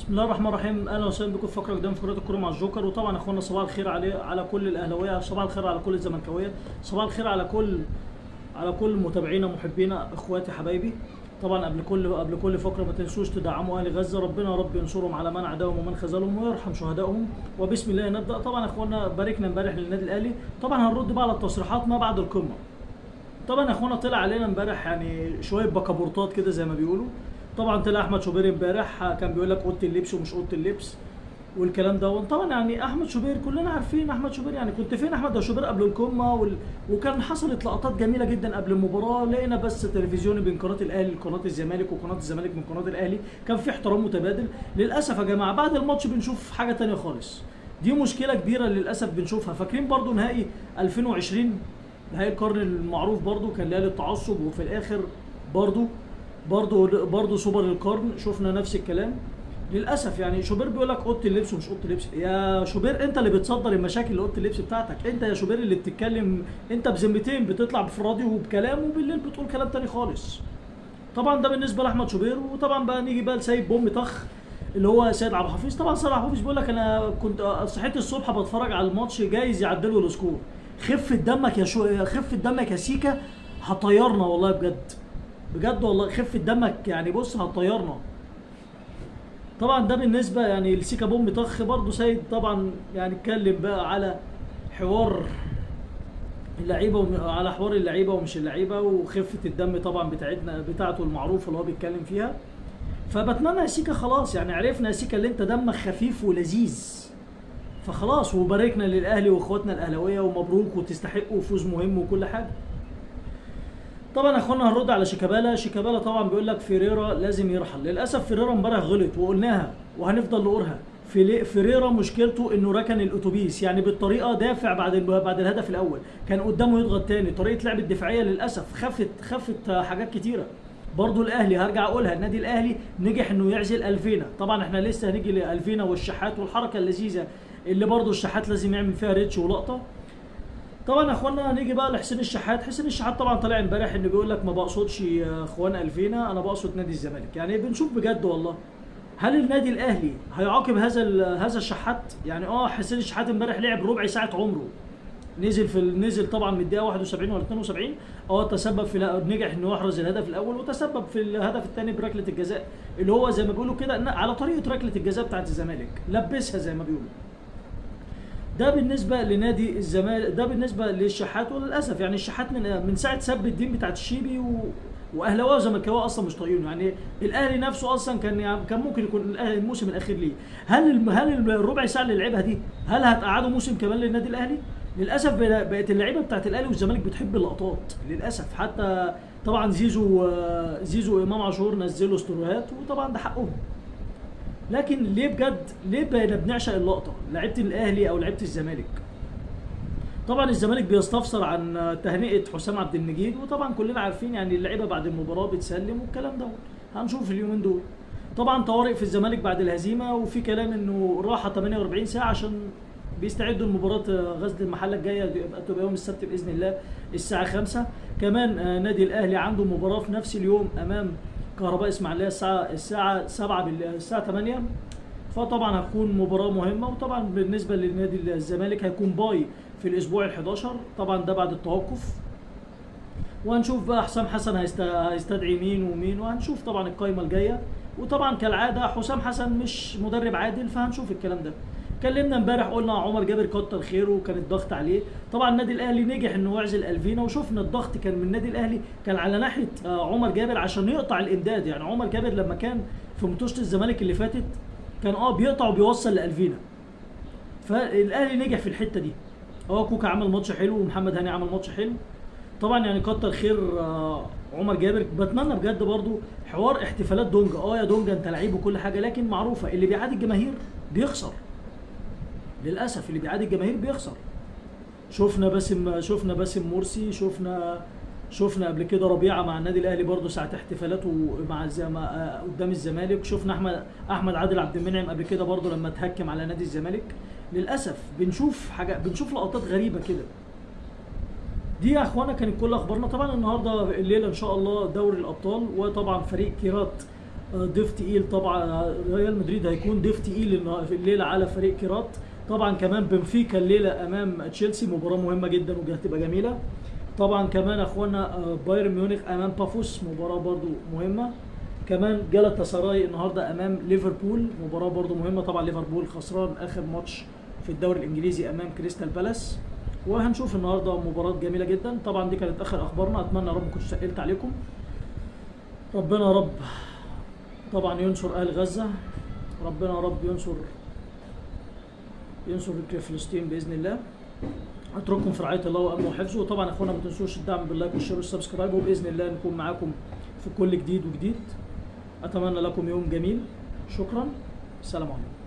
بسم الله الرحمن الرحيم. اهلا وسهلا بكم في فقره جديده من فقرات الكوره مع الجوكر. وطبعا اخوانا صباح الخير على كل الاهلاويه، صباح الخير على كل الزملكاويه، صباح الخير على كل متابعينا محبينا اخواتي حبايبي. طبعا قبل كل فقره ما تنسوش تدعموا اهل غزه، ربنا يا رب ينصرهم على من عداهم ومن خذلهم ويرحم شهدائهم. وبسم الله نبدا. طبعا اخوانا باركنا امبارح للنادي الاهلي، طبعا هنرد بقى على التصريحات ما بعد القمه. طبعا اخوانا طلع علينا امبارح يعني شويه بكابورتات كده زي ما بيقولوا. طبعا طلع احمد شوبير امبارح كان بيقول لك اوضه اللبس ومش اوضه اللبس والكلام ده. طبعا يعني احمد شوبير كلنا عارفين احمد شوبير، يعني كنت فين احمد يا شوبير قبل القمه وكان حصلت لقطات جميله جدا قبل المباراه. لقينا بس تلفزيوني بين قناه الاهلي لقناه الزمالك وقناه الزمالك من قناه الاهلي، كان في احترام متبادل. للاسف يا جماعه بعد الماتش بنشوف حاجه ثانيه خالص، دي مشكله كبيره للاسف بنشوفها. فاكرين برضو نهائي 2020 نهائي القرن المعروف، برضو كان لا للتعصب، وفي الاخر برضو سوبر القرن شفنا نفس الكلام. للاسف يعني شوبير بيقول لك اوضه اللبس ومش اوضه اللبس. يا شوبير انت اللي بتصدر المشاكل لاوضه اللبس بتاعتك، انت يا شوبير اللي بتتكلم، انت بذمتين بتطلع في الراديو وبكلام وبالليل بتقول كلام تاني خالص. طبعا ده بالنسبه لاحمد شوبير. وطبعا بقى نيجي بقى لسيد بوم طخ اللي هو سيد عبد الحفيظ. طبعا سيد عبد الحفيظ بيقول لك انا كنت صحيت الصبح بتفرج على الماتش جايز يعدلوا السكور. خفه دمك خفه دمك يا سيكا، هطيرنا والله بجد والله خفه دمك، يعني بص هتطيرنا. طبعا ده بالنسبه يعني لسيكا بوم طخ. برضه سيد طبعا يعني اتكلم بقى على حوار اللعيبه ومش اللعيبه وخفه الدم طبعا بتاعته المعروفه اللي هو بيتكلم فيها. فبتمنى يا سيكا خلاص، يعني عرفنا يا سيكا اللي انت دمك خفيف ولذيذ، فخلاص وباركنا للاهلي واخواتنا الاهلاويه ومبروك وتستحقوا فوز مهم وكل حاجه. طبعا اخوانا هنرد على شيكابالا طبعا بيقول لك فيريرا لازم يرحل. للاسف فيريرا امبارح غلط وقلناها وهنفضل نقولها. فيريرا مشكلته انه ركن الاتوبيس، يعني بالطريقه دافع بعد الهدف الاول، كان قدامه يضغط تاني. طريقه لعب الدفاعيه للاسف خفت حاجات كتيره. برضو الاهلي هرجع اقولها، النادي الاهلي نجح انه يعزل الفينا. طبعا احنا لسه هنيجي لالفينا والشحات والحركه اللذيذه اللي برضو الشحات لازم يعمل فيها ريتش ولقطه. طبعا يا اخوانا هنيجي بقى لحسين الشحات. حسين الشحات طبعا طلع امبارح انه بيقول لك ما بقصدش اخوان الفينا، انا بقصد نادي الزمالك. يعني بنشوف بجد والله هل النادي الاهلي هيعاقب هذا الشحات؟ يعني حسين الشحات امبارح لعب ربع ساعه عمره، نزل طبعا من الدقيقه 71 ولا 72. تسبب في نجح انه يحرز الهدف الاول، وتسبب في الهدف الثاني بركله الجزاء اللي هو زي ما بيقولوا كده على طريقه ركله الجزاء بتاعت الزمالك، لبسها زي ما بيقولوا. ده بالنسبه لنادي الزمالك، ده بالنسبه للشحات. وللاسف يعني الشحات من ساعه سب الدين بتاعت الشيبي واهلاويه وزملكاويه اصلا مش طايقينه. يعني الاهلي نفسه اصلا كان ممكن يكون الاهلي الموسم الاخير ليه. هل الربع ساعه اللي لعبها دي هل هتقعدوا موسم كمان للنادي الاهلي؟ للاسف بقت اللعيبه بتاعت الاهلي والزمالك بتحب اللقطات للاسف. حتى طبعا زيزو وامام عاشور نزلوا ستوريهات، وطبعا ده حقهم. لكن ليه بقينا بنعشق اللقطه لعيبه الاهلي او لعيبه الزمالك؟ طبعا الزمالك بيستفسر عن تهنئه حسام عبد المجيد، وطبعا كلنا عارفين يعني اللعيبه بعد المباراه بتسلم والكلام ده. هنشوف اليومين دول طبعا طوارئ في الزمالك بعد الهزيمه، وفي كلام انه راحه 48 ساعه عشان بيستعدوا لمباراه غزل المحله الجايه تبقى يوم السبت باذن الله الساعه 5. كمان نادي الاهلي عنده مباراه في نفس اليوم امام كهرباء اسماعيليه الساعه 7 الساعه 8. فطبعا هتكون مباراه مهمه. وطبعا بالنسبه لنادي الزمالك هيكون باي في الاسبوع ال11، طبعا ده بعد التوقف. وهنشوف بقى حسام حسن هيستدعي مين ومين، وهنشوف طبعا القايمه الجايه. وطبعا كالعاده حسام حسن مش مدرب عادل، فهنشوف الكلام ده. اتكلمنا امبارح قلنا عمر جابر كتر خيره وكان الضغط عليه. طبعا النادي الاهلي نجح انه يعزل الفينا، وشفنا الضغط كان من النادي الاهلي كان على ناحيه عمر جابر عشان يقطع الامداد. يعني عمر جابر لما كان في ماتشات الزمالك اللي فاتت كان بيقطع وبيوصل لالفينا، فالاهلي نجح في الحته دي. كوكا عمل ماتش حلو ومحمد هاني عمل ماتش حلو. طبعا يعني كتر خير عمر جابر. بتمنى بجد برضو حوار احتفالات دونجا. يا دونجا انت لعيب وكل حاجه، لكن معروفه اللي بيعادي الجماهير بيخسر. للاسف اللي بيعادي الجماهير بيخسر. شفنا باسم مرسي، شفنا قبل كده ربيعه مع النادي الاهلي برضو ساعه احتفالاته قدام الزمالك. شفنا احمد عادل عبد المنعم قبل كده برضو لما اتهكم على نادي الزمالك. للاسف بنشوف لقطات غريبه كده. دي يا اخوانا كانت كل اخبارنا. طبعا النهارده الليله ان شاء الله دوري الابطال، وطبعا فريق كيرات ضيف تقيل طبعا. ريال مدريد هيكون ضيف تقيل في الليله على فريق كيرات. طبعا كمان بنفيكا الليله امام تشيلسي، مباراه مهمه جدا وهتبقى جميله. طبعا كمان اخوانا بايرن ميونخ امام بافوس، مباراه برضو مهمه. كمان جالاتا سراي النهارده امام ليفربول، مباراه برضو مهمه. طبعا ليفربول خسران اخر ماتش في الدوري الانجليزي امام كريستال بالاس. وهنشوف النهارده مباراه جميله جدا. طبعا دي كانت اخر اخبارنا، اتمنى يا رب ما كنتش ثقلت عليكم. ربنا يا رب طبعا ينصر اهل غزه، ربنا يا رب ينصر فلسطين باذن الله. اترككم في رعايه الله وامنه وحفظه. وطبعا اخوانا ما تنسوش الدعم باللايك والشير والسبسكرايب، وباذن الله نكون معاكم في كل جديد وجديد. اتمنى لكم يوم جميل. شكرا، السلام عليكم.